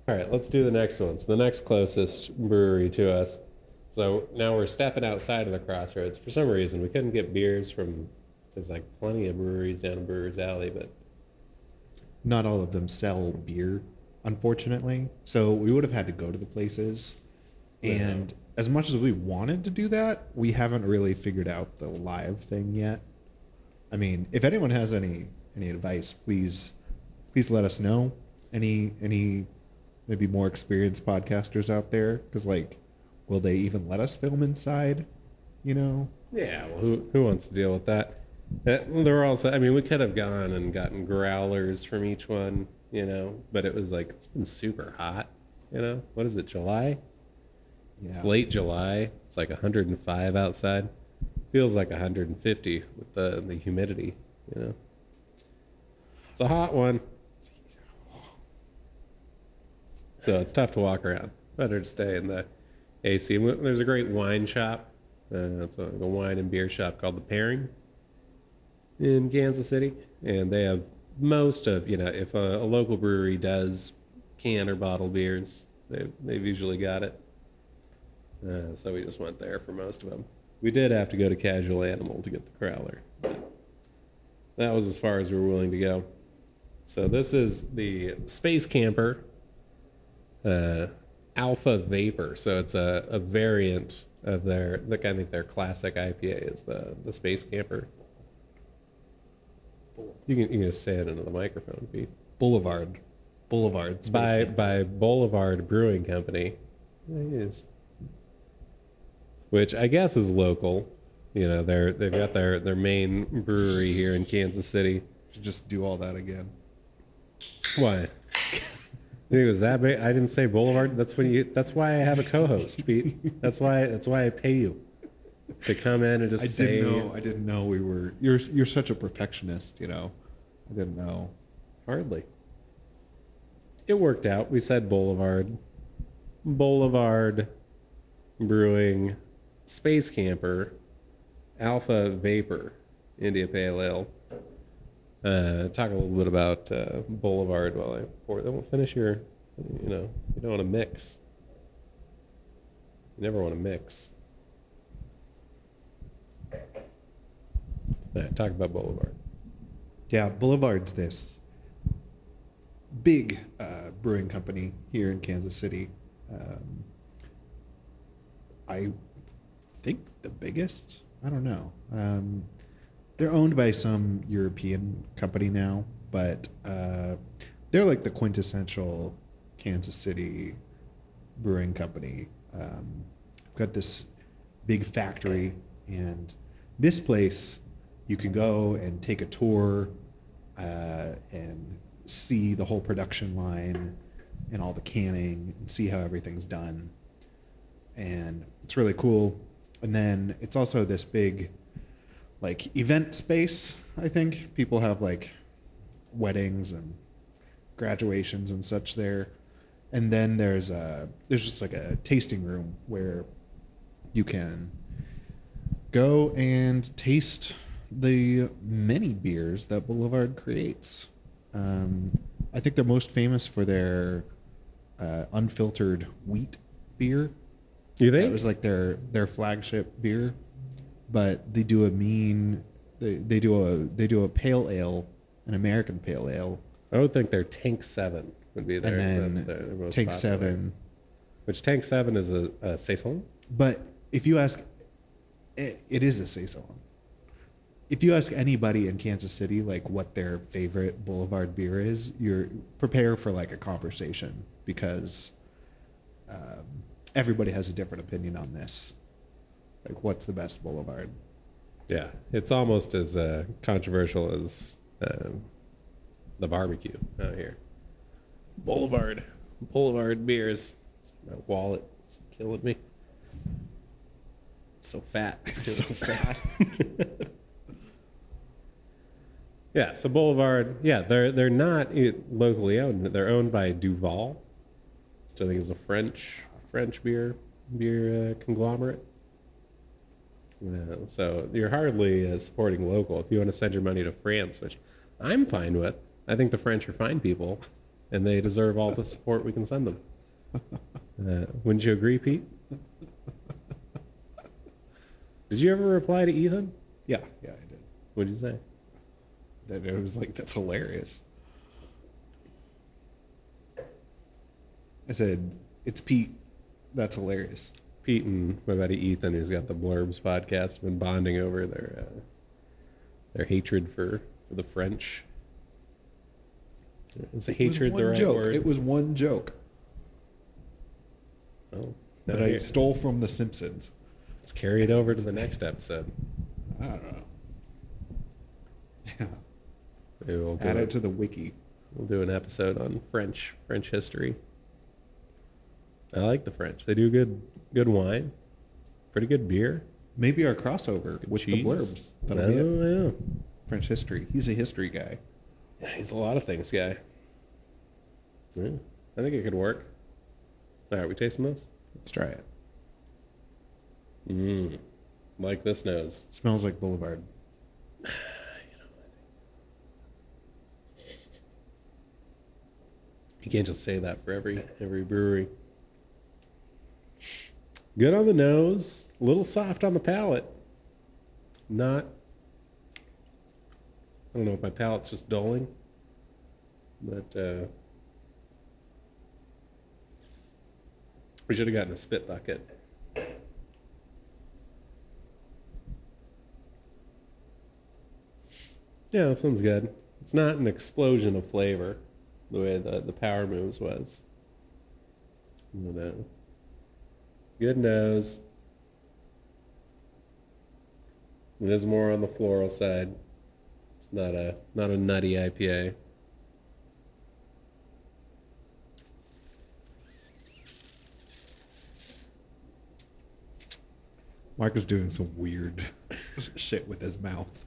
All right, let's do the next one. So the next closest brewery to us. So now we're stepping outside of the crossroads. For some reason, we couldn't get beers from. There's like plenty of breweries down in Brewers Alley, but Not all of them sell beer, unfortunately. So we would have had to go to the places. And as much as we wanted to do that, we haven't really figured out the live thing yet. I mean, if anyone has any advice, please let us know. Any maybe more experienced podcasters out there, because like, will they even let us film inside? You know? yeah, well, who wants to deal with that? There were also, I mean, we could have gone and gotten growlers from each one, but it was like, it's been super hot, What is it, July? Yeah. It's late July. It's like 105 outside. Feels like 150 with the humidity, It's a hot one. So it's tough to walk around. Better to stay in the AC. There's a great wine shop. It's a wine and beer shop called The Pairing in Kansas City. And they have most of, if a local brewery does can or bottle beers, they've usually got it. So we just went there for most of them. We did have to go to Casual Animal to get the crowler. But that was as far as we were willing to go. So this is the Space Camper Alpha Vapor. So it's a variant of I think their classic IPA is the Space Camper. You can just say it into the microphone, Pete. Boulevard Space Camper. By Boulevard Brewing Company. It is. Which I guess is local. They've got their main brewery here in Kansas City. Should just do all that again. Why? It was that big. I didn't say Boulevard. That's why I have a co-host, Pete. That's why I pay you to come in and just say. I didn't know we were. You're such a perfectionist. I didn't know. Hardly. It worked out. We said Boulevard Brewing, Space Camper, Alpha Vapor, India Pale Ale. Talk a little bit about Boulevard while I pour. Then we'll finish your. You don't want to mix. You never want to mix. All right, talk about Boulevard. Yeah, Boulevard's this big brewing company here in Kansas City. I think the biggest. I don't know. They're owned by some European company now, but they're like the quintessential Kansas City brewing company. Got this big factory, and this place you can go and take a tour and see the whole production line and all the canning and see how everything's done. And it's really cool. And then it's also this big like event space. I think people have like weddings and graduations and such there. And then there's just like a tasting room where you can go and taste the many beers that Boulevard creates. I think they're most famous for their unfiltered wheat beer. You think? That was like their flagship beer. But they do they do a pale ale, an American pale ale. I would think their Tank 7 would be their, And then their most Tank popular. 7. Which Tank 7 is a Saison? But if you ask, it is a Saison. If you ask anybody in Kansas City like what their favorite Boulevard beer is, you're prepare for like a conversation, because everybody has a different opinion on this. Like, what's the best Boulevard? Yeah, it's almost as controversial as the barbecue out here. Boulevard. Boulevard beers. My wallet is killing me. It's so fat. It's so fat. Yeah, so Boulevard, yeah, they're not locally owned. They're owned by Duval, which I think is a French beer conglomerate. So you're hardly supporting local. If you want to send your money to France, which I'm fine with, I think the French are fine people, and they deserve all the support we can send them. Wouldn't you agree, Pete? Did you ever reply to Ethan? Yeah, I did. What'd you say? That it was like, that's hilarious. I said, it's Pete. That's hilarious. Pete and my buddy Ethan, who's got the Blurbs podcast, have been bonding over their hatred for the French. Is hatred the right word? It was one joke Oh, that I stole from The Simpsons. Let's carry it over to the next episode. I don't know. Yeah. Maybe we'll Add it to the wiki. We'll do an episode on French history. I like the French. They do good wine, pretty good beer. Maybe our crossover Good with cheese. the Blurbs. That'll be it. Yeah. French history. He's a history guy. Yeah, he's a lot of things guy. Yeah, I think it could work. All right, we tasting this? Let's try it. Like this nose. Smells like Boulevard. You can't just say that for every brewery. Good on the nose, a little soft on the palate. Not, I don't know if my palate's just dulling, but we should have gotten a spit bucket. Yeah, this one's good. It's not an explosion of flavor the way the Power Moves was. But, good nose. It is more on the floral side. It's not a nutty IPA. Mark is doing some weird shit with his mouth.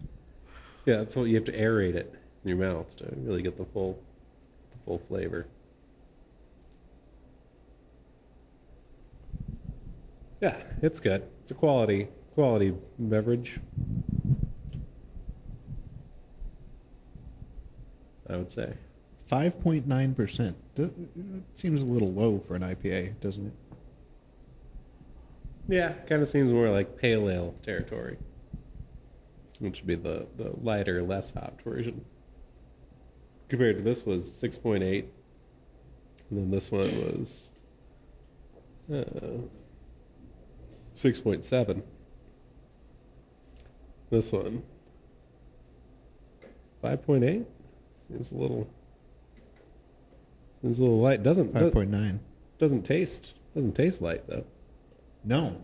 Yeah, that's what you have to aerate it in your mouth to really get the full flavor. Yeah, it's good. It's a quality beverage, I would say. 5.9%. It seems a little low for an IPA, doesn't it? Yeah, kind of seems more like pale ale territory, which would be the lighter, less hopped version. Compared to this was 6.8, and then this one was 6.7. This one 5.8 seems a little light. Doesn't 5.9. doesn't taste light though. No,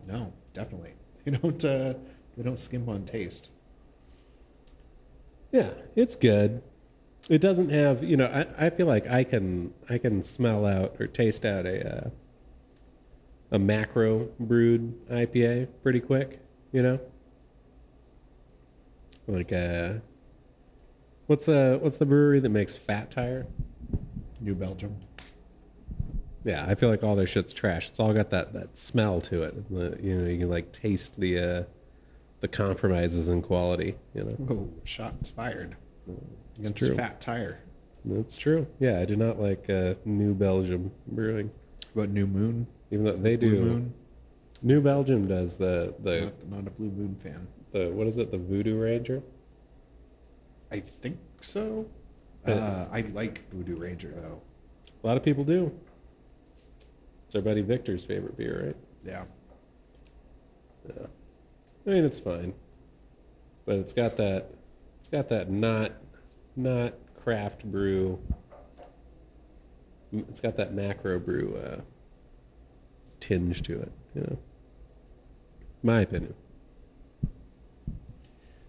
definitely. They don't skimp on taste. Yeah, it's good. It doesn't have, I feel like I can smell out or taste out a macro brewed IPA pretty quick, Like what's the brewery that makes Fat Tire? New Belgium. Yeah, I feel like all their shit's trash. It's all got that smell to it. You can like taste the compromises in quality, Whoa, shots fired. It's Against true. Fat Tire. That's true. Yeah, I do not like New Belgium brewing. What, New Moon? Even though they Blue do. Moon? New Belgium does the Not a Blue Moon fan. what is it? The Voodoo Ranger? I think so. I like Voodoo Ranger though. A lot of people do. It's our buddy Victor's favorite beer, right? Yeah. Yeah. I mean, it's fine, but it's got that not craft brew. It's got that macro brew tinge to it, My opinion.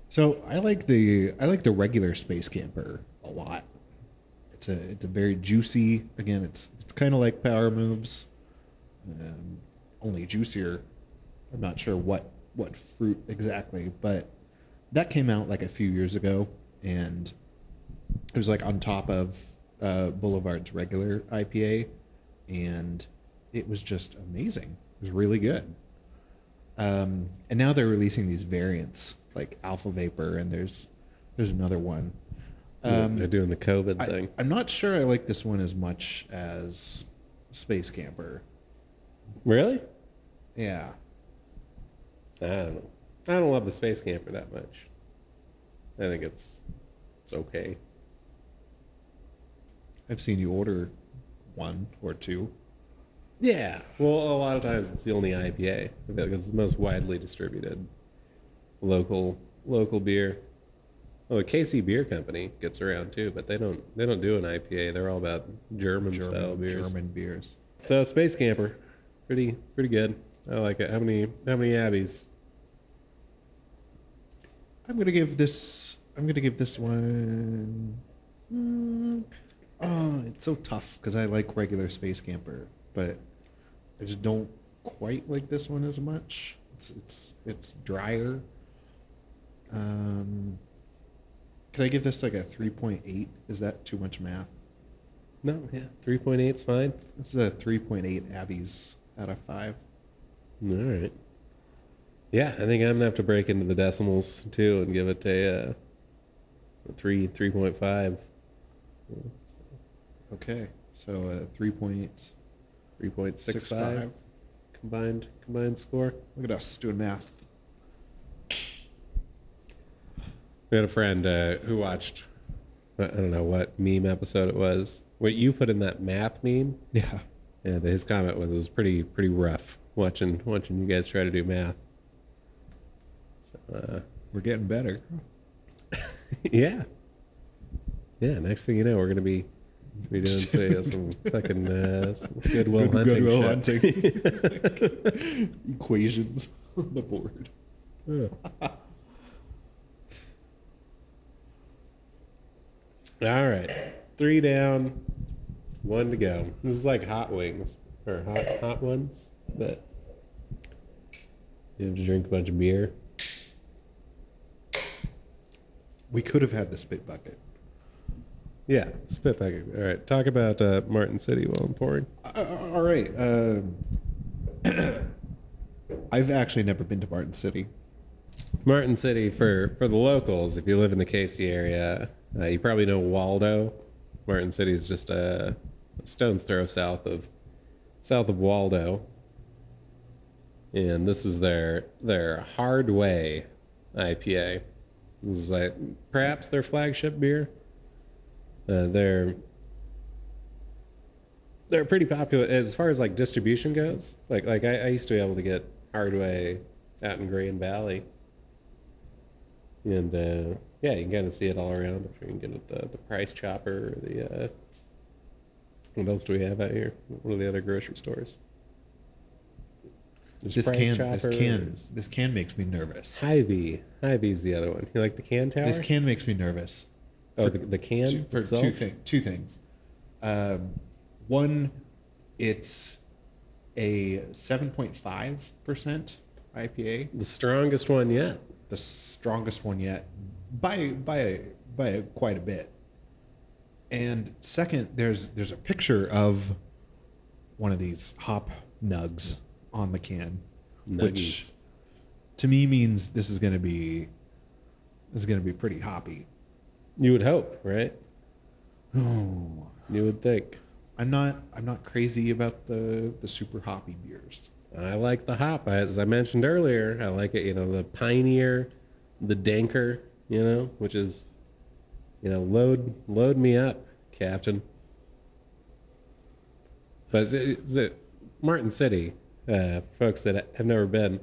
So I like the regular Space Camper a lot. It's a very juicy. Again, it's kind of like Power Moves, only juicier. I'm not sure what fruit exactly, but that came out like a few years ago, and it was like on top of Boulevard's regular IPA, and it was just amazing. It was really good. And now they're releasing these variants like Alpha Vapor, and there's another one. They're doing the COVID I, thing. I'm not sure I like this one as much as Space Camper. Really? Yeah. I don't know. I don't love the Space Camper that much. I think it's okay. I've seen you order one or two. Yeah. Well, a lot of times it's the only IPA. I feel like it's the most widely distributed local beer. Well, the KC Beer Company gets around too, but they don't do an IPA. They're all about German style beers. German beers. So Space Camper, pretty good. I like it. How many Abbeys? I'm gonna give this one. Oh, it's so tough because I like regular Space Camper, but I just don't quite like this one as much. It's drier. Can I give this like a 3.8? Is that too much math? No, yeah, 3.8's fine. This is a 3.8 Abbeys out of 5. All right. Yeah, I think I'm gonna have to break into the decimals too and give it a 3.5. Okay, so 3.65. 3.65 combined score. Look at us doing math. We had a friend who watched, I don't know what meme episode it was. What you put in that math meme, Yeah. and his comment was it was pretty rough watching you guys try to do math. So, We're getting better. yeah. Next thing you know, we're gonna be doing some fucking some Goodwill Hunting Goodwill shit. Hunting. Equations on the board. Yeah. All right, 3 down, 1 to go. This is like hot wings or hot ones, but you have to drink a bunch of beer. We could have had the spit bucket. Yeah, spit bucket. All right, talk about Martin City while I'm pouring. All right. I've actually never been to Martin City. Martin City for the locals. If you live in the KC area, you probably know Waldo. Martin City is just a stone's throw south of Waldo, and this is their Hard Way IPA. This is like perhaps their flagship beer. They're pretty popular as far as like distribution goes. Like I used to be able to get Hardway out in Grand Valley, and yeah, you can kind of see it all around. If you can get it the Price Chopper, or the what else do we have out here? What are the other grocery stores? There's This Price can, Chopper, this can makes me nervous. Hy-Vee's the other one. You like the can tower? This can makes me nervous. Oh, the can For itself? two things. One, it's a 7.5% IPA, The strongest one yet. the strongest one yet, by quite a bit. And second, there's a picture of one of these hop nugs on the can, which Nuggies. to me means this is gonna be pretty hoppy. You would hope, right? Oh, You would think. I'm not crazy about the super hoppy beers. I like the hop. As I mentioned earlier, I like it, the Pioneer, the Danker, which is, load me up, Captain. But the Martin City, folks that have never been,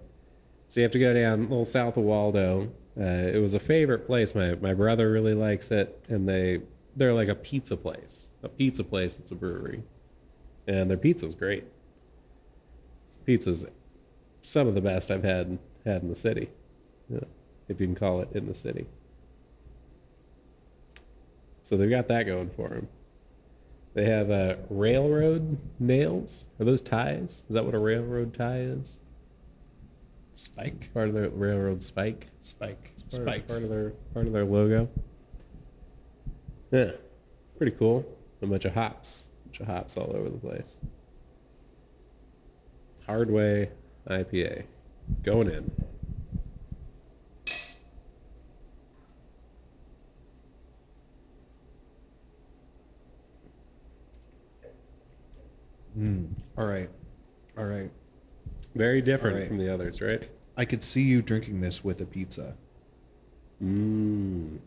so you have to go down a little south of Waldo. It was a favorite place. My brother really likes it, and they're like a pizza place that's a brewery, and their pizza's great. Pizza's some of the best I've had in the city, if you can call it in the city. So they've got that going for them. They have railroad nails. Are those ties? Is that what a railroad tie is? It's Spike. part of the railroad spike. Spike. It's Spikes. part of their logo. Yeah, pretty cool. A bunch of hops all over the place. Hardway IPA, going in. All right. All right. Very different right. from the others, right? I could see you drinking this with a pizza. Mmm.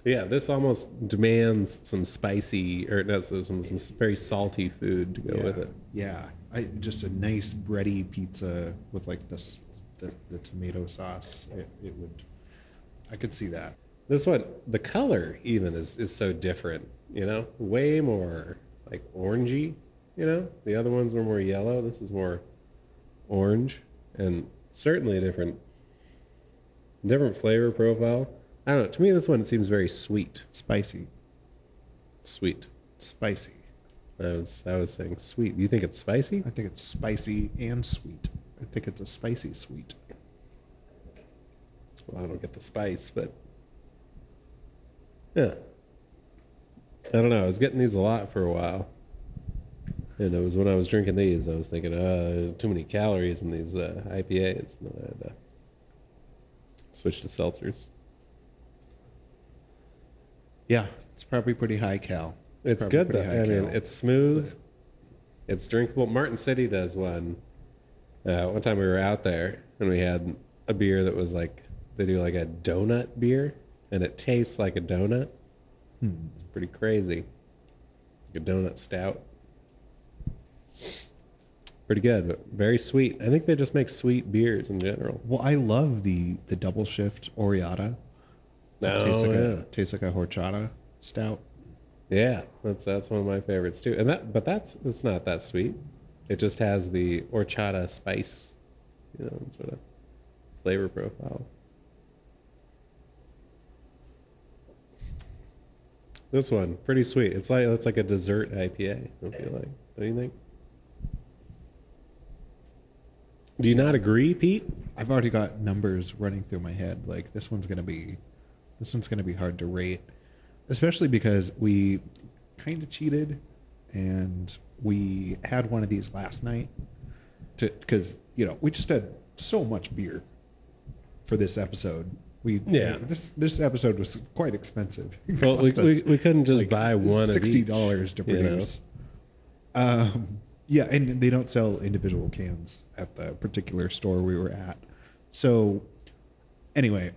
Yeah, this almost demands some spicy, or no, some very salty food to go Yeah. with it. Yeah. I just a nice bready pizza with like this the tomato sauce. It would. I could see that. This one, the color even is so different, you know? Way more like orangey, you know? The other ones were more yellow. This is more orange and certainly a different flavor profile. I don't know. To me, this one seems very sweet. Spicy. Sweet. Spicy. I was saying sweet. You think it's spicy? I think it's spicy and sweet. I think it's a spicy sweet. Well, I don't get the spice, but yeah. I don't know. I was getting these a lot for a while. And it was when I was drinking these, I was thinking, there's too many calories in these IPAs. And then I had to switch to seltzers. Yeah, it's probably pretty high cal. It's probably good pretty though. high I mean, cal. it's smooth. It's drinkable. Martin City does one. One time we were out there and we had a beer that was like, they do like a donut beer and it tastes like a donut. It's pretty crazy. Like a donut stout. Pretty good, but very sweet. I think they just make sweet beers in general. Well, I love the double shift Oriata. Oh, Tastes like a horchata stout. yeah, that's one of my favorites too. And it's not that sweet. It just has the horchata spice, you know, sort of flavor profile. This one, pretty sweet. It's like a dessert IPA, I feel like. What do you think? Do you not agree, Pete? I've already got numbers running through my head. Like this one's gonna be hard to rate, especially because we kind of cheated, and we had one of these last night. Because we just had so much beer for this episode. This episode was quite expensive. Well, we couldn't just like buy one of each. $60 to produce. Yeah, and they don't sell individual cans at the particular store we were at. So, anyway,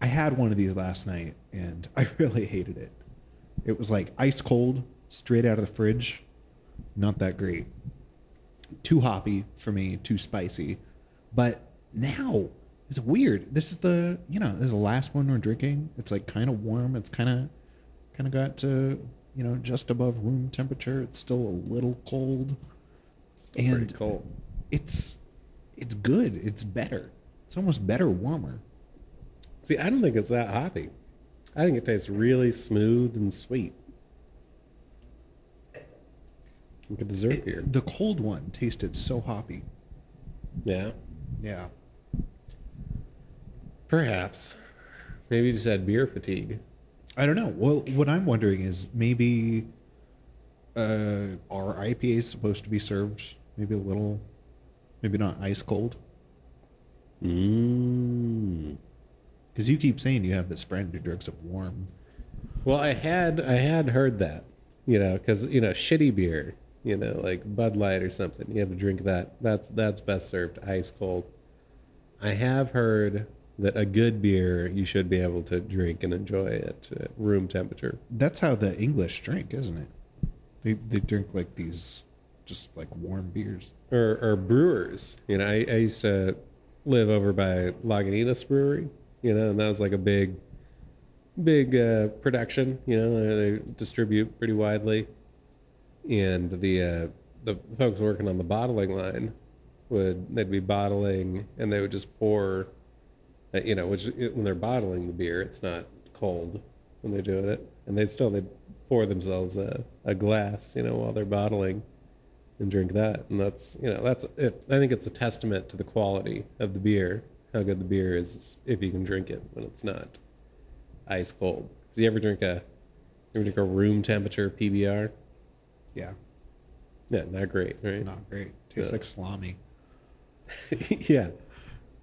I had one of these last night, and I really hated it. It was like ice cold, straight out of the fridge. Not that great. Too hoppy for me, too spicy. But now, it's weird. This is this is the last one we're drinking. It's like kind of warm. It's kind of got to just above room temperature. It's still a little cold. Still pretty cold. It's good. It's better. It's almost better warmer. See, I don't think it's that hoppy. I think it tastes really smooth and sweet. Like a dessert beer. The cold one tasted so hoppy. Yeah. Yeah. Perhaps. Maybe you just had beer fatigue. I don't know. Well, what I'm wondering is maybe are IPAs supposed to be served maybe not ice cold? Mmm. Because you keep saying you have this friend who drinks it warm. Well, I had heard that, because shitty beer, like Bud Light or something, you have to drink that. That's best served ice cold. I have heard that a good beer you should be able to drink and enjoy at room temperature. That's how the English drink, isn't it? They drink like these just like warm beers. Or brewers. I used to live over by Lagunitas Brewery, and that was like a big production. They distribute pretty widely, and the folks working on the bottling line they'd be bottling, and they would just pour, which when they're bottling the beer, it's not cold, when they're doing it, and they'd pour themselves a glass, while they're bottling and drink that, and that's that's it. I think it's a testament to the quality of the beer, how good the beer is if you can drink it when it's not ice cold. Cause you ever drink a room temperature PBR? Yeah, Yeah, not great, it's right? not great. Tastes like salami. Yeah,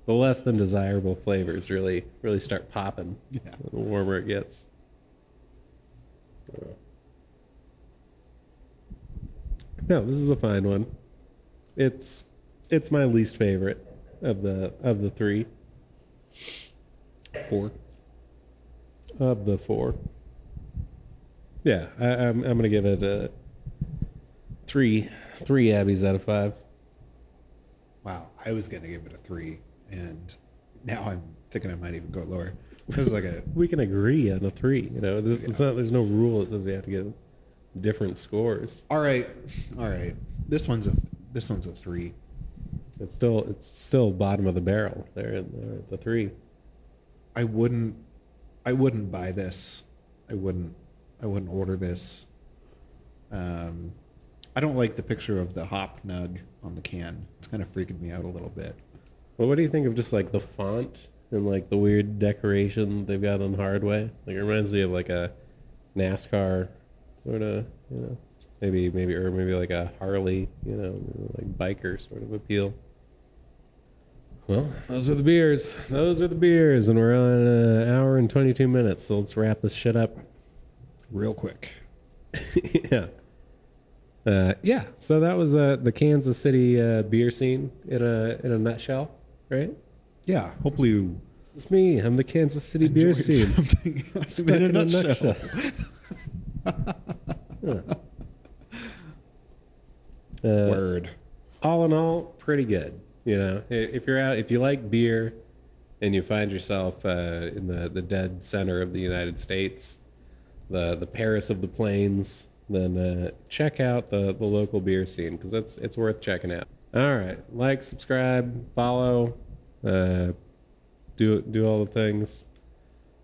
the less than desirable flavors really start popping Yeah. the warmer it gets. No, this is a fine one. It's it's my least favorite of the three. 4. Of the four. Yeah, I'm gonna give it a three abbeys out of five. Wow, I was gonna give it a 3, and now I'm thinking I might even go lower. This is like a We can agree on a three. It's yeah. not. There's no rule that says we have to give different scores. All right, all right. This one's a 3. It's still bottom of the barrel there at the three. I wouldn't I wouldn't buy this. I wouldn't order this. Um, I don't like the picture of the hop nug on the can. It's kind of freaking me out a little bit. Well, what do you think of just like the font and like the weird decoration they've got on Hardway? Like it reminds me of like a NASCAR sort of, maybe like a Harley, like biker sort of appeal. Well, those were the beers. Those are the beers, and we're on an hour and 22 minutes. So let's wrap this shit up. Real quick. Yeah. Yeah. So that was the Kansas City beer scene in a nutshell, right? Yeah. Hopefully you It's me. I'm the Kansas City beer enjoyed scene. something Stuck in a in a nutshell. Yeah. Word. All in all, pretty good. If you like beer, and you find yourself in the dead center of the United States, the Paris of the Plains, then check out the local beer scene because it's worth checking out. All right, like, subscribe, follow, do all the things.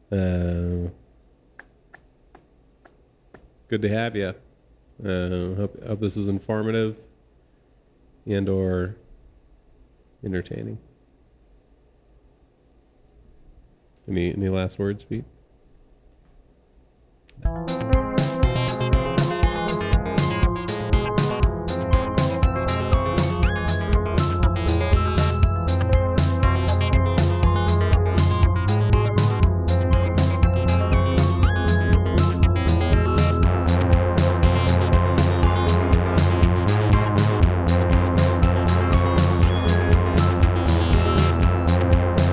Good to have you. Hope this was informative and or entertaining. Any last words, Pete?